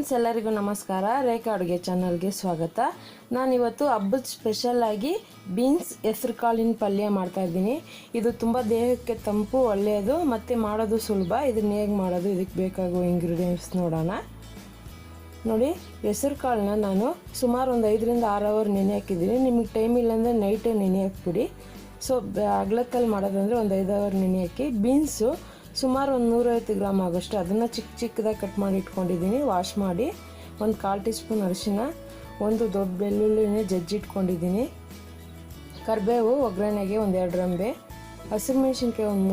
Friends, ಎಲ್ಲರಿಗೂ ನಮಸ್ಕಾರ. ರೇಖಾ ಅಡುಗೆ ಚಾನಲ್ಗೆ ಸ್ವಾಗತ. ನಾನಿವತ್ತು ಹಬ್ಬದ ಸ್ಪೆಷಲ್ ಆಗಿ ಬೀನ್ಸ್ ಹೆಸರು ಕಾಳಿನ ಪಲ್ಯ ಮಾಡ್ತಾಯಿದ್ದೀನಿ. ಇದು ತುಂಬ ದೇಹಕ್ಕೆ ತಂಪು, ಒಳ್ಳೆಯದು ಮತ್ತು ಮಾಡೋದು ಸುಲಭ. ಇದನ್ನ ಹೇಗೆ ಮಾಡೋದು, ಇದಕ್ಕೆ ಬೇಕಾಗುವ ಇಂಗ್ರೀಡಿಯೆಂಟ್ಸ್ ನೋಡೋಣ. ನೋಡಿ, ಹೆಸರು ಕಾಳನ್ನ ನಾನು ಸುಮಾರು ಒಂದು 5 ರಿಂದ 6 ಅವರ್ ನೆನೆ ಹಾಕಿದ್ದೀನಿ. ನಿಮಗೆ ಟೈಮ್ ಇಲ್ಲಾಂದರೆ ನೈಟೇ ನೆನೆ ಹಾಕ್ಬಿಡಿ. ಸೊ ಅಗ್ಲಕ್ಕಲ್ಲಿ ಮಾಡೋದಂದರೆ ಒಂದು 5 ಅವರ್ ನೆನೆ ಹಾಕಿ. ಬೀನ್ಸು ಸುಮಾರು ಒಂದು 150 ಗ್ರಾಮ್ ಆಗೋಷ್ಟು ಅದನ್ನು ಚಿಕ್ಕದಾಗಿ ಕಟ್ ಮಾಡಿ ಇಟ್ಕೊಂಡಿದ್ದೀನಿ. ವಾಶ್ ಮಾಡಿ ಒಂದು 1/4 ಟೀ ಸ್ಪೂನ್ ಅರಿಶಿನ, ಒಂದು ದೊಡ್ಡ ಬೆಳ್ಳುಳ್ಳಿನೇ ಜಜ್ಜಿಟ್ಕೊಂಡಿದ್ದೀನಿ. ಕರಿಬೇವು ಒಗ್ಗರಣೆಗೆ ಒಂದು 2 ರೆಂಬೆ, ಹಸಿರು ಮೆಣಸಿನ್ಕಾಯಿ ಒಂದು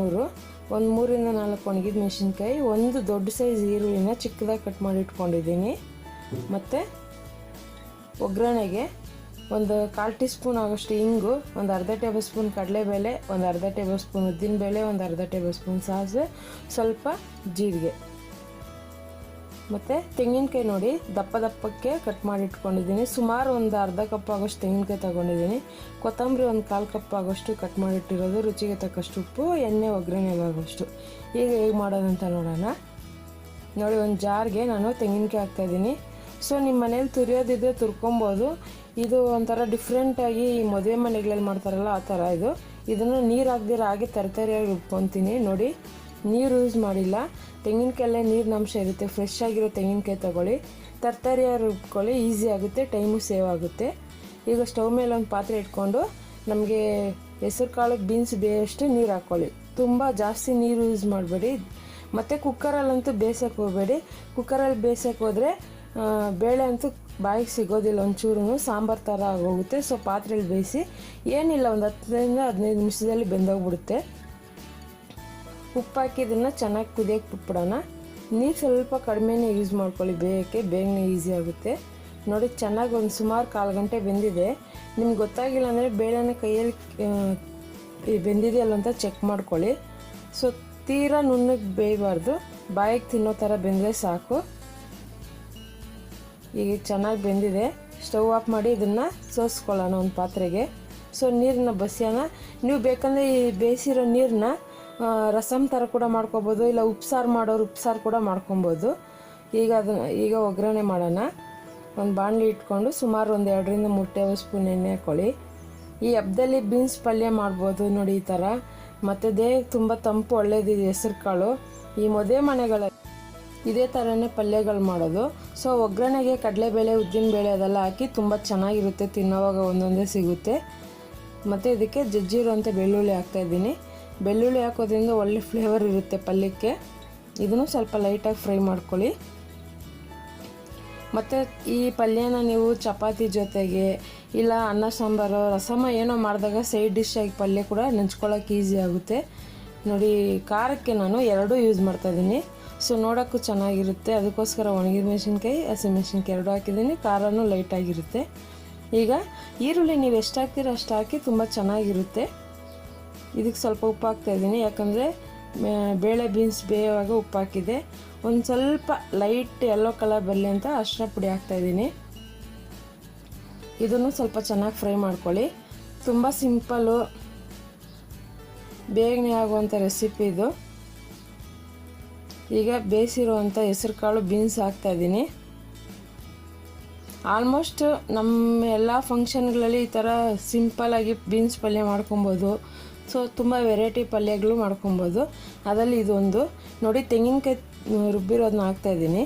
3 ರಿಂದ 4 ಒಣಗಿದ ಮೆಣಸಿನ್ಕಾಯಿ, ಒಂದು ದೊಡ್ಡ ಸೈಜ್ ಈರುಳ್ಳಿನ ಚಿಕ್ಕದಾಗಿ ಕಟ್ ಮಾಡಿ ಇಟ್ಕೊಂಡಿದ್ದೀನಿ. ಮತ್ತು ಒಗ್ಗರಣೆಗೆ ಒಂದು 1/4 ಟೀ ಸ್ಪೂನ್ ಆಗೋಷ್ಟು ಇಂಗು, ಒಂದು ಅರ್ಧ ಟೇಬಲ್ ಸ್ಪೂನ್ ಕಡಲೆಬೇಳೆ, ಒಂದು ಅರ್ಧ ಟೇಬಲ್ ಸ್ಪೂನ್ ಉದ್ದಿನಬೇಳೆ, ಒಂದು ಅರ್ಧ ಟೇಬಲ್ ಸ್ಪೂನ್ ಸಾಸಿವೆ, ಸ್ವಲ್ಪ ಜೀರಿಗೆ. ಮತ್ತು ತೆಂಗಿನಕಾಯಿ ನೋಡಿ ದಪ್ಪಕ್ಕೆ ಕಟ್ ಮಾಡಿ ಇಟ್ಕೊಂಡಿದ್ದೀನಿ. ಸುಮಾರು ಒಂದು ಅರ್ಧ ಕಪ್ ಆಗೋಷ್ಟು ತೆಂಗಿನಕಾಯಿ ತೊಗೊಂಡಿದ್ದೀನಿ. ಕೊತ್ತಂಬರಿ ಒಂದು 1/4 ಕಪ್ ಆಗೋಷ್ಟು ಕಟ್ ಮಾಡಿಟ್ಟಿರೋದು, ರುಚಿಗೆ ತಕ್ಕಷ್ಟು ಉಪ್ಪು, ಎಣ್ಣೆ ಒಗ್ಗರಣೆಗೆ ಆಗೋಷ್ಟು. ಈಗ ಹೇಗೆ ಮಾಡೋದಂತ ನೋಡೋಣ. ನೋಡಿ, ಒಂದು ಜಾರ್ಗೆ ನಾನು ತೆಂಗಿನಕಾಯಿ ಹಾಕ್ತಾಯಿದ್ದೀನಿ. ಸೊ ನಿಮ್ಮ ಮನೇಲಿ ತುರಿಯೋದಿದ್ರೆ ತುರ್ಕೊಬೋದು. ಇದು ಒಂಥರ ಡಿಫ್ರೆಂಟಾಗಿ ಈ ಮದುವೆ ಮನೆಗಳಲ್ಲಿ ಮಾಡ್ತಾರಲ್ಲ ಆ ಥರ ಇದನ್ನು ನೀರು ಹಾಕ್ದಿರ ಹಾಗೆ ತರಕಾರಿಯಾಗಿ ರುಬ್ಕೊತೀನಿ. ನೋಡಿ, ನೀರು ಯೂಸ್ ಮಾಡಿಲ್ಲ. ತೆಂಗಿನಕಾಯಲ್ಲೇ ನೀರಿನ ಅಂಶ ಇರುತ್ತೆ. ಫ್ರೆಶ್ ಆಗಿರೋ ತೆಂಗಿನಕಾಯಿ ತೊಗೊಳ್ಳಿ, ತರಕಾರಿಯಾಗಿ ರುಬ್ಕೊಳ್ಳಿ. ಈಸಿ ಆಗುತ್ತೆ, ಟೈಮು ಸೇವ್ ಆಗುತ್ತೆ. ಈಗ ಸ್ಟವ್ ಮೇಲೆ ಒಂದು ಪಾತ್ರೆ ಇಟ್ಕೊಂಡು ನಮಗೆ ಹೆಸರು ಕಾಳು ಬೀನ್ಸ್ ಬೇಯಷ್ಟು ನೀರು ಹಾಕ್ಕೊಳ್ಳಿ. ತುಂಬ ಜಾಸ್ತಿ ನೀರು ಯೂಸ್ ಮಾಡಬೇಡಿ. ಮತ್ತು ಕುಕ್ಕರಲ್ಲಂತೂ ಬೇಯಿಸೋಕ್ಕೆ ಹೋಗಬೇಡಿ. ಕುಕ್ಕರಲ್ಲಿ ಬೇಯಿಸೋಕ್ಕೆ ಹೋದರೆ ಬೇಳೆ ಅಂತೂ ಬಾಯಿಗೆ ಸಿಗೋದಿಲ್ಲ, ಒಂಚೂರು ಸಾಂಬಾರು ಥರ ಆಗೋಗುತ್ತೆ. ಸೊ ಪಾತ್ರೆಯಲ್ಲಿ ಬೇಯಿಸಿ, ಏನಿಲ್ಲ ಒಂದು 10 ರಿಂದ 15 ನಿಮಿಷದಲ್ಲಿ ಬೆಂದೋಗ್ಬಿಡುತ್ತೆ. ಉಪ್ಪು ಹಾಕಿ ಇದನ್ನು ಚೆನ್ನಾಗಿ ಕುದಿಯೋಕ್ಕೆ ಬಿಟ್ಬಿಡೋಣ. ನೀರು ಸ್ವಲ್ಪ ಕಡಿಮೆನೇ ಯೂಸ್ ಮಾಡ್ಕೊಳ್ಳಿ, ಬೇಗನೆ ಈಸಿ ಆಗುತ್ತೆ. ನೋಡಿ, ಚೆನ್ನಾಗಿ ಒಂದು ಸುಮಾರು 1/4 ಗಂಟೆ ಬೆಂದಿದೆ. ನಿಮ್ಗೆ ಗೊತ್ತಾಗಿಲ್ಲ ಅಂದರೆ ಬೇಳೆನ ಕೈಯಲ್ಲಿ ಬೆಂದಿದೆಯಲ್ಲ ಅಂತ ಚೆಕ್ ಮಾಡ್ಕೊಳ್ಳಿ. ಸೊ ತೀರಾ ನುಣ್ಣಗೆ ಬೇಯಬಾರ್ದು, ಬಾಯಿಗೆ ತಿನ್ನೋ ಥರ ಬೆಂದರೆ ಸಾಕು. ಈಗ ಚೆನ್ನಾಗಿ ಬೆಂದಿದೆ. ಸ್ಟವ್ ಆಫ್ ಮಾಡಿ ಇದನ್ನು ಸೋಸ್ಕೊಳ್ಳೋಣ ಒಂದು ಪಾತ್ರೆಗೆ. ಸೊ ನೀರನ್ನ ಬಸಿಯೋಣ. ನೀವು ಬೇಕಂದರೆ ಈ ಬೇಯಿಸಿರೋ ನೀರನ್ನ ರಸಮ್ ಥರ ಕೂಡ ಮಾಡ್ಕೊಬೋದು, ಇಲ್ಲ ಉಪ್ಸಾರು ಮಾಡೋರು ಉಪ್ಸಾರು ಕೂಡ ಮಾಡ್ಕೊಬೋದು. ಈಗ ಒಗ್ಗರಣೆ ಮಾಡೋಣ. ಒಂದು ಬಾಣಲಿ ಇಟ್ಕೊಂಡು ಸುಮಾರು ಒಂದು 2 ರಿಂದ 3 ಟೇಬಲ್ ಸ್ಪೂನ್ ಎಣ್ಣೆ ಹಾಕ್ಕೊಳ್ಳಿ. ಈ ಹಬ್ಬದಲ್ಲಿ ಬೀನ್ಸ್ ಪಲ್ಯ ಮಾಡ್ಬೋದು ನೋಡಿ ಈ ಥರ. ಮತ್ತು ದೇಹಕ್ಕೆ ತುಂಬ ತಂಪು, ಒಳ್ಳೇದಿದೆ ಹೆಸರು ಕಾಳು. ಈ ಮದುವೆ ಮನೆಗಳ ಇದೇ ಥರನೇ ಪಲ್ಯಗಳು ಮಾಡೋದು. ಸೊ ಒಗ್ಗರಣೆಗೆ ಕಡಲೆಬೇಳೆ, ಉದ್ದಿನಬೇಳೆ ಅದೆಲ್ಲ ಹಾಕಿ ತುಂಬ ಚೆನ್ನಾಗಿರುತ್ತೆ, ತಿನ್ನೋವಾಗ ಒಂದೊಂದೇ ಸಿಗುತ್ತೆ. ಮತ್ತು ಇದಕ್ಕೆ ಜಜ್ಜಿರುವಂಥ ಬೆಳ್ಳುಳ್ಳಿ ಹಾಕ್ತಾಯಿದ್ದೀನಿ. ಬೆಳ್ಳುಳ್ಳಿ ಹಾಕೋದ್ರಿಂದ ಒಳ್ಳೆ ಫ್ಲೇವರ್ ಇರುತ್ತೆ ಪಲ್ಯಕ್ಕೆ. ಇದನ್ನು ಸ್ವಲ್ಪ ಲೈಟಾಗಿ ಫ್ರೈ ಮಾಡ್ಕೊಳ್ಳಿ. ಮತ್ತು ಈ ಪಲ್ಯನ ನೀವು ಚಪಾತಿ ಜೊತೆಗೆ, ಇಲ್ಲ ಅನ್ನ ಸಾಂಬಾರು, ರಸಮ ಏನೋ ಮಾಡಿದಾಗ ಸೈಡ್ ಡಿಶ್ ಆಗಿ ಪಲ್ಯ ಕೂಡ ನೆಂಚ್ಕೊಳ್ಳೋಕೆ ಈಸಿ ಆಗುತ್ತೆ. ನೋಡಿ, ಖಾರಕ್ಕೆ ನಾನು 2 ಯೂಸ್ ಮಾಡ್ತಾಯಿದ್ದೀನಿ. ಸೊ ನೋಡೋಕ್ಕೂ ಚೆನ್ನಾಗಿರುತ್ತೆ, ಅದಕ್ಕೋಸ್ಕರ ಒಣಗಿದ ಮೆಣಸಿನ್ಕಾಯಿ, ಹಸಿಮೆಣಸಿನ್ಕಾಯಿ 2 ಹಾಕಿದ್ದೀನಿ. ಖಾರನೂ ಲೈಟಾಗಿರುತ್ತೆ. ಈಗ ಈರುಳ್ಳಿ ನೀವು ಎಷ್ಟು ಹಾಕ್ತೀರೋ ಅಷ್ಟು ಹಾಕಿ, ತುಂಬ ಚೆನ್ನಾಗಿರುತ್ತೆ. ಇದಕ್ಕೆ ಸ್ವಲ್ಪ ಉಪ್ಪು ಹಾಕ್ತಾಯಿದ್ದೀನಿ, ಯಾಕಂದರೆ ಬೇಳೆ ಬೀನ್ಸ್ ಬೇಯುವಾಗ ಉಪ್ಪು ಹಾಕಿದೆ. ಒಂದು ಸ್ವಲ್ಪ ಲೈಟ್ ಯೆಲ್ಲೋ ಕಲರ್ ಬರಲಿ ಅಂತ ಅರಿಶಿನ ಪುಡಿ ಹಾಕ್ತಾಯಿದ್ದೀನಿ. ಇದನ್ನು ಸ್ವಲ್ಪ ಚೆನ್ನಾಗಿ ಫ್ರೈ ಮಾಡ್ಕೊಳ್ಳಿ. ತುಂಬ ಸಿಂಪಲ್ಲು, ಬೇಗನೆ ಆಗುವಂಥ ರೆಸಿಪಿ ಇದು. ಈಗ ಬೇಯಿಸಿರುವಂಥ ಹೆಸರು ಕಾಳು ಬೀನ್ಸ್ ಹಾಕ್ತಾಯಿದ್ದೀನಿ. ಆಲ್ಮೋಸ್ಟ್ ನಮ್ಮ ಎಲ್ಲ ಫಂಕ್ಷನ್ಗಳಲ್ಲಿ ಈ ಥರ ಸಿಂಪಲ್ಲಾಗಿ ಬೀನ್ಸ್ ಪಲ್ಯ ಮಾಡ್ಕೊಬೋದು. ಸೊ ತುಂಬ ವೆರೈಟಿ ಪಲ್ಯಗಳು ಮಾಡ್ಕೊಬೋದು. ಅದರಲ್ಲಿ ಇದೊಂದು. ನೋಡಿ, ತೆಂಗಿನಕಾಯಿ ರುಬ್ಬಿರೋದನ್ನ ಹಾಕ್ತಾಯಿದ್ದೀನಿ.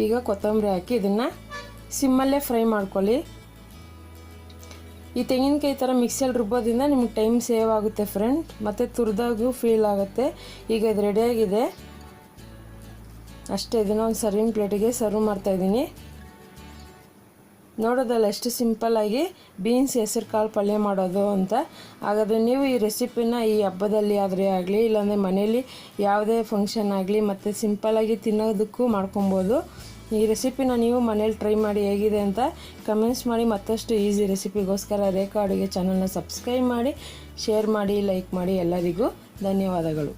ಈಗ ಕೊತ್ತಂಬರಿ ಹಾಕಿ ಇದನ್ನು ಸಿಮ್ಮಲ್ಲೇ ಫ್ರೈ ಮಾಡ್ಕೊಳ್ಳಿ. ಈ ತೆಂಗಿನಕಾಯಿ ಥರ ಮಿಕ್ಸಿಯಲ್ಲಿ ರುಬ್ಬೋದ್ರಿಂದ ನಿಮ್ಗೆ ಟೈಮ್ ಸೇವ್ ಆಗುತ್ತೆ ಫ್ರೆಂಡ್, ಮತ್ತು ತುರಿದಾಗೂ ಫೀಲ್ ಆಗುತ್ತೆ. ಈಗ ಇದು ರೆಡಿಯಾಗಿದೆ ಅಷ್ಟೇ. ಇದನ್ನು ಒಂದು ಸರ್ವಿಂಗ್ ಪ್ಲೇಟಿಗೆ ಸರ್ವ್ ಮಾಡ್ತಾಯಿದ್ದೀನಿ. ನೋಡೋದಲ್ಲ ಎಷ್ಟು ಸಿಂಪಲ್ಲಾಗಿ ಬೀನ್ಸ್ ಹೆಸರು ಕಾಳು ಪಲ್ಯ ಮಾಡೋದು ಅಂತ. ಹಾಗಾದರೆ ನೀವು ಈ ರೆಸಿಪಿನ ಈ ಹಬ್ಬದಲ್ಲಿ ಆದರೆ ಆಗಲಿ, ಇಲ್ಲಾಂದರೆ ಮನೇಲಿ ಯಾವುದೇ ಫಂಕ್ಷನ್ ಆಗಲಿ, ಮತ್ತು ಸಿಂಪಲ್ಲಾಗಿ ತಿನ್ನೋದಕ್ಕೂ ಮಾಡ್ಕೊಬೋದು. ಈ ರೆಸಿಪಿನ ನೀವು ಮನೇಲಿ ಟ್ರೈ ಮಾಡಿ ಹೇಗಿದೆ ಅಂತ ಕಮೆಂಟ್ಸ್ ಮಾಡಿ. ಮತ್ತಷ್ಟು ಈಸಿ ರೆಸಿಪಿಗೋಸ್ಕರ ರೇಖಾ ಅಡುಗೆ ಚಾನಲ್ನ ಸಬ್ಸ್ಕ್ರೈಬ್ ಮಾಡಿ, ಶೇರ್ ಮಾಡಿ, ಲೈಕ್ ಮಾಡಿ. ಎಲ್ಲರಿಗೂ ಧನ್ಯವಾದಗಳು.